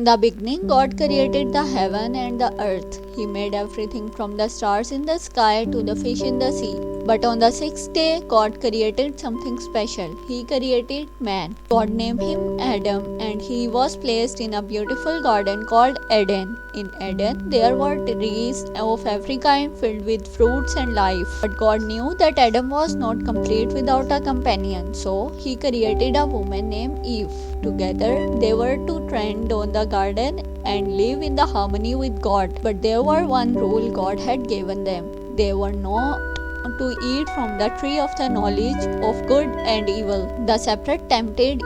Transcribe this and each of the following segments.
the beginning, God created the heaven and the earth. He made everything from the stars in the sky to the fish in the sea. But on the sixth day, God created something special. He created man. God named him Adam, and he was placed in a beautiful garden called Eden. In Eden, there were trees of every kind filled with fruits and life. But God knew that Adam was not complete without a companion, so he created a woman named Eve. Together, they were to tend on the garden and live in the harmony with God. But there were one rule God had given them. They were not to eat from the tree of the knowledge of good and evil. The serpent tempted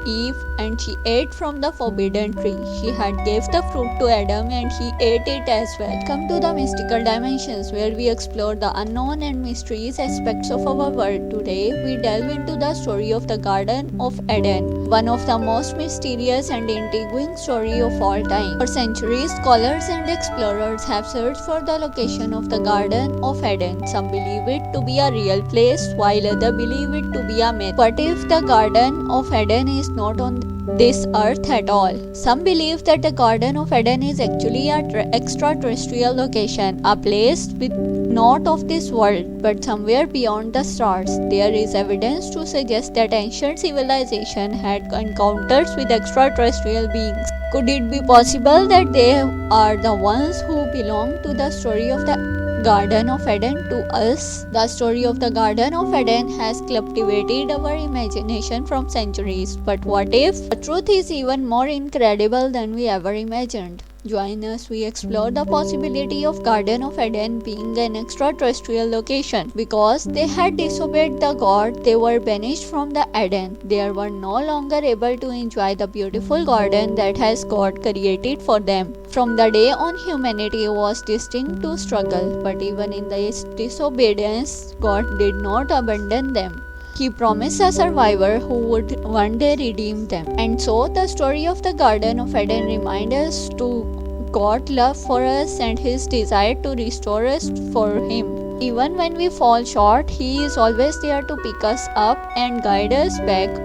Eve, and she ate from the forbidden tree. She had gave the fruit to Adam, and he ate it as well. Come to the mystical dimensions, where we explore the unknown and mysterious aspects of our world. Today, we delve into the story of the Garden of Eden, one of the most mysterious and intriguing story of all time. For centuries, scholars and explorers have searched for the location of the Garden of Eden. Some believe it to be a real place, while others believe it to be a myth. What if the Garden of Eden is not on this earth at all? Some believe that the Garden of Eden is actually an extraterrestrial location, a place not of this world, but somewhere beyond the stars. There is evidence to suggest that ancient civilization had encounters with extraterrestrial beings. Could it be possible that they are the ones who belong to the story of the Garden of Eden to us? The story of the Garden of Eden has captivated our imagination from centuries. But what if the truth is even more incredible than we ever imagined? Join us, we explore the possibility of Garden of Eden being an extraterrestrial location. Because they had disobeyed the God, they were banished from the Eden. They were no longer able to enjoy the beautiful garden that has God created for them. From the day on, humanity was destined to struggle. But even in this disobedience, God did not abandon them. He promised a survivor who would one day redeem them. And so the story of the Garden of Eden reminds us to God's love for us and His desire to restore us for Him. Even when we fall short, He is always there to pick us up and guide us back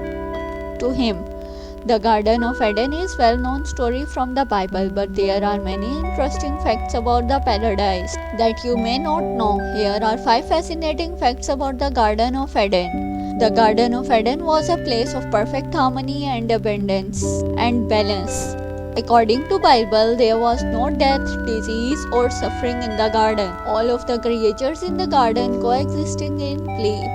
to Him. The Garden of Eden is a well-known story from the Bible, but there are many interesting facts about the paradise that you may not know. Here are 5 fascinating facts about the Garden of Eden. The Garden of Eden was a place of perfect harmony and abundance and balance. According to Bible, there was no death, disease or suffering in the garden. All of the creatures in the garden coexisting in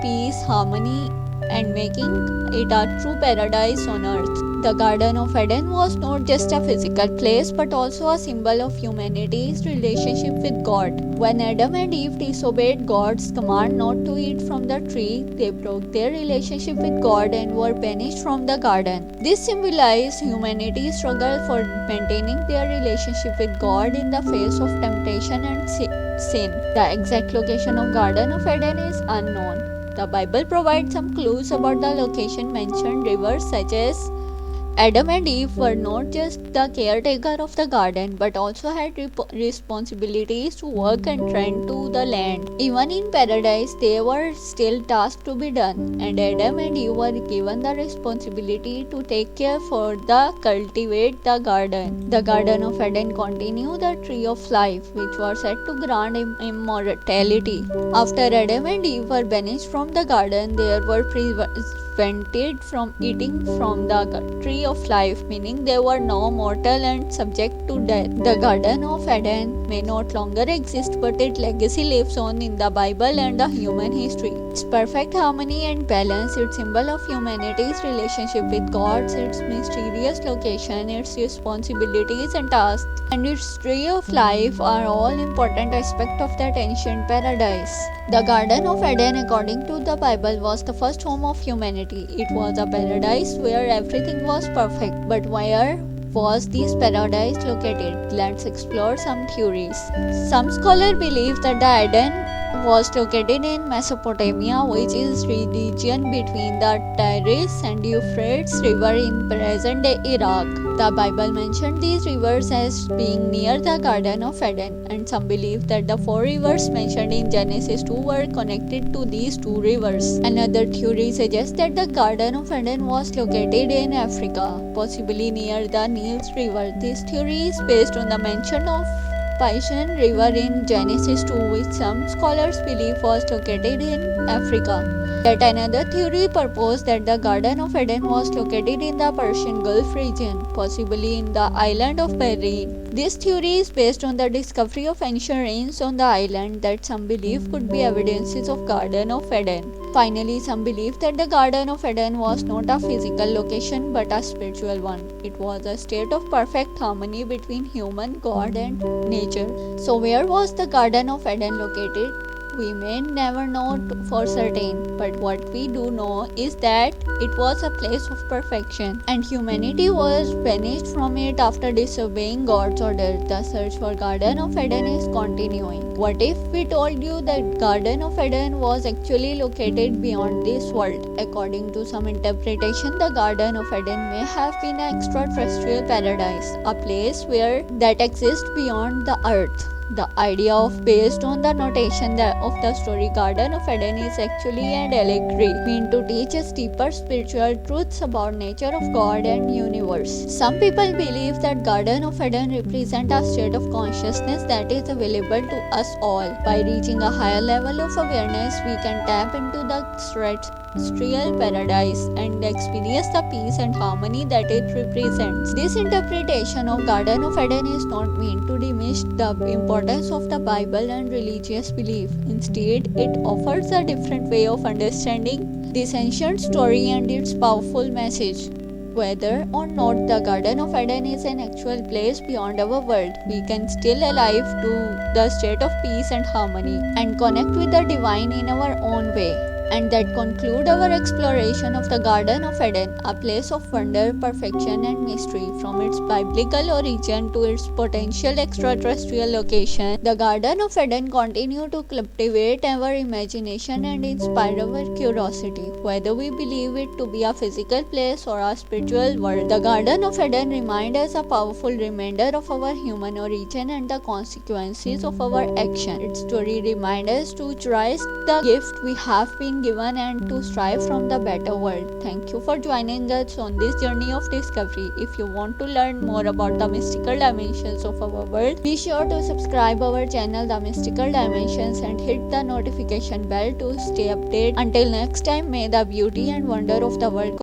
peace, harmony and making it a true paradise on earth. The Garden of Eden was not just a physical place but also a symbol of humanity's relationship with God. When Adam and Eve disobeyed God's command not to eat from the tree, they broke their relationship with God and were banished from the garden. This symbolized humanity's struggle for maintaining their relationship with God in the face of temptation and sin. The exact location of Garden of Eden is unknown. The Bible provides some clues about the location. Mentioned rivers such as Adam and Eve were not just the caretaker of the garden but also had responsibilities to work and tend to the land. Even in paradise, there were still tasks to be done, and Adam and Eve were given the responsibility to take care for the cultivate the garden. The Garden of Eden continued the tree of life, which was said to grant immortality. After Adam and Eve were banished from the garden, they were prevented from eating from the tree of life, meaning they were now mortal and subject to death. The Garden of Eden may not longer exist, but its legacy lives on in the Bible and the human history. Its perfect harmony and balance, its symbol of humanity's relationship with God, its mysterious location, its responsibilities and tasks, and its tree of life are all important aspects of that ancient paradise. The Garden of Eden, according to the Bible, was the first home of humanity. It was a paradise where everything was perfect. But where was this paradise located? Let's explore some theories. Some scholars believe that the Eden was located in Mesopotamia, which is the region between the Tigris and Euphrates River in present-day Iraq. The Bible mentioned these rivers as being near the Garden of Eden, and some believe that the 4 rivers mentioned in Genesis 2 were connected to these 2 rivers. Another theory suggests that the Garden of Eden was located in Africa, possibly near the Nile River. This theory is based on the mention of Pison River in Genesis 2, which some scholars believe was located in Africa. Yet another theory proposed that the Garden of Eden was located in the Persian Gulf region, possibly in the island of Bahrain. This theory is based on the discovery of ancient ruins on the island that some believe could be evidences of Garden of Eden. Finally, some believe that the Garden of Eden was not a physical location but a spiritual one. It was a state of perfect harmony between human, God, and nature. So, where was the Garden of Eden located? We may never know for certain, but what we do know is that it was a place of perfection, and humanity was banished from it after disobeying God's order. The search for Garden of Eden is continuing. What if we told you that Garden of Eden was actually located beyond this world? According to some interpretation, the Garden of Eden may have been an extraterrestrial paradise, a place that exists beyond the earth. The idea of based on the notation of the story Garden of Eden is actually an allegory meant to teach us deeper spiritual truths about nature of God and universe. Some people believe that Garden of Eden represents a state of consciousness that is available to us all. By reaching a higher level of awareness, we can tap into the celestial paradise and experience the peace and harmony that it represents. This interpretation of Garden of Eden is not meant to diminish the importance of the Bible and religious belief. Instead, it offers a different way of understanding this ancient story and its powerful message. Whether or not the Garden of Eden is an actual place beyond our world, we can still alive to the state of peace and harmony and connect with the divine in our own way. And that conclude our exploration of the Garden of Eden, a place of wonder, perfection and mystery. From its biblical origin to its potential extraterrestrial location, the Garden of Eden continue to captivate our imagination and inspire our curiosity. Whether we believe it to be a physical place or a spiritual world, the Garden of Eden reminds us a powerful reminder of our human origin and the consequences of our action. Its story reminds us to cherish the gift we have been given and to strive from the better world. Thank you for joining us on this journey of discovery. If you want to learn more about the mystical dimensions of our world, be sure to subscribe our channel The Mystical Dimensions and hit the notification bell to stay updated. Until next time, may the beauty and wonder of the world